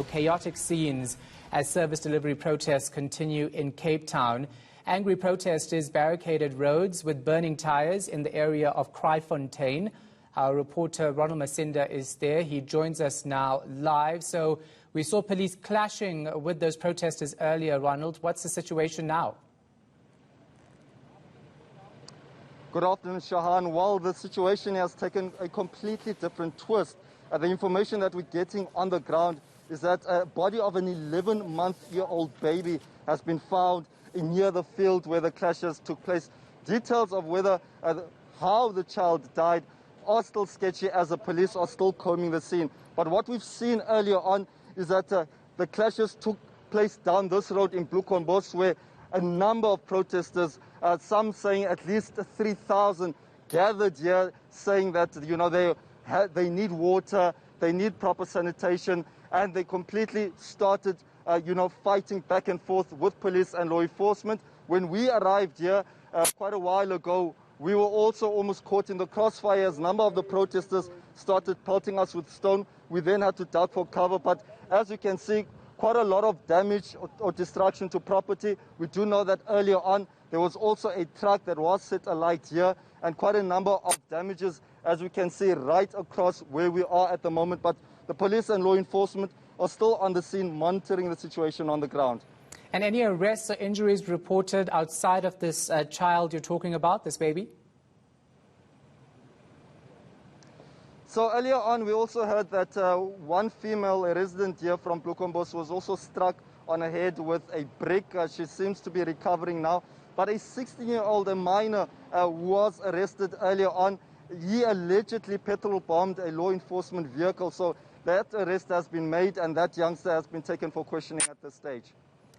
Chaotic scenes as service delivery protests continue in Cape Town. Angry protesters barricaded roads with burning tires in the area of Kraaifontein. Our reporter Ronald Masinda is there. He joins us now live. So we saw police clashing with those protesters earlier. Ronald, what's the situation now? Good afternoon, Shahan. Well, the situation has taken a completely different twist. The information that we're getting on the ground is that a body of an 11-month-old baby has been found near the field where the clashes took place. Details of how the child died are still sketchy, as the police are still combing the scene. But what we've seen earlier on is that the clashes took place down this road in Kraaifontein, where a number of protesters, some saying at least 3,000, gathered here, saying that they need water, they need proper sanitation, and they completely started fighting back and forth with police and law enforcement. When we arrived here quite a while ago, we were also almost caught in the crossfire as a number of the protesters started pelting us with stone. We then had to duck for cover, but as you can see, quite a lot of damage or destruction to property. We do know that earlier on there was also a truck that was set alight here, and quite a number of damages, as we can see right across where we are at the moment. But the police and law enforcement are still on the scene monitoring the situation on the ground. And any arrests or injuries reported outside of this child you're talking about, this baby? So earlier on, we also heard that one female resident here from Kraaifontein was also struck on her head with a brick. She seems to be recovering now. But a 16-year-old, a minor, was arrested earlier on. He allegedly petrol bombed a law enforcement vehicle. So that arrest has been made, and that youngster has been taken for questioning at this stage.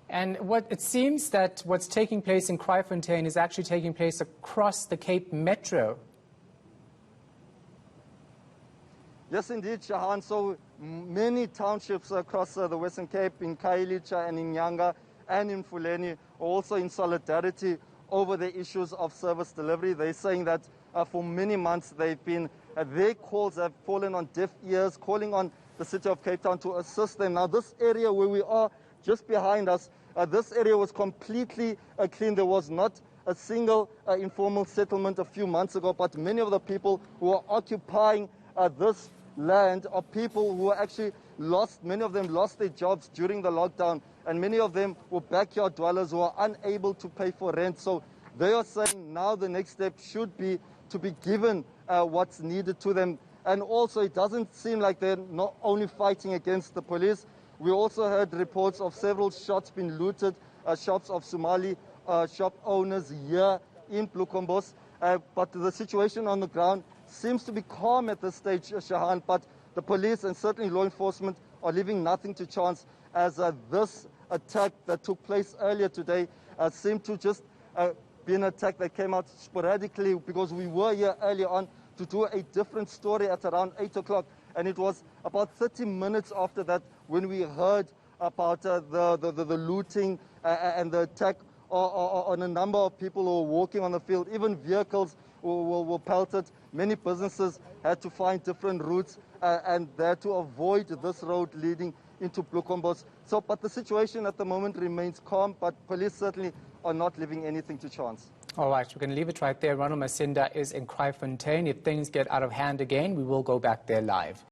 And it seems that what's taking place in Kraaifontein is actually taking place across the Cape Metro. Yes, indeed, Shahan. So many townships across the Western Cape, in Khayelitsha and in eNCA and in Fuleni, are also in solidarity over the issues of service delivery. They're saying that for many months their calls have fallen on deaf ears, calling on the city of Cape Town to assist them. Now, this area where we are, just behind us, this area was completely clean. There was not a single informal settlement a few months ago, but many of the people who are occupying this land are people who actually many of them lost their jobs during the lockdown, and many of them were backyard dwellers who are unable to pay for rent. So they are saying now the next step should be to be given what's needed to them. And also, it doesn't seem like they're not only fighting against the police. We also heard reports of several shops being looted, shops of Somali shop owners here in Kraaifontein. But the situation on the ground seems to be calm at this stage, Shahan, but the police and certainly law enforcement are leaving nothing to chance, as this attack that took place earlier today seemed to just be an attack that came out sporadically, because we were here earlier on to do a different story at around 8 o'clock, and it was about 30 minutes after that when we heard about the looting and the attack on a number of people who were walking on the field. Even vehicles were pelted. Many businesses had to find different routes and they had to avoid this road leading into Kraaifontein. But the situation at the moment remains calm, but police certainly are not leaving anything to chance. All right, we're going to leave it right there. Ronald Masinda is in Kraaifontein. If things get out of hand again, we will go back there live.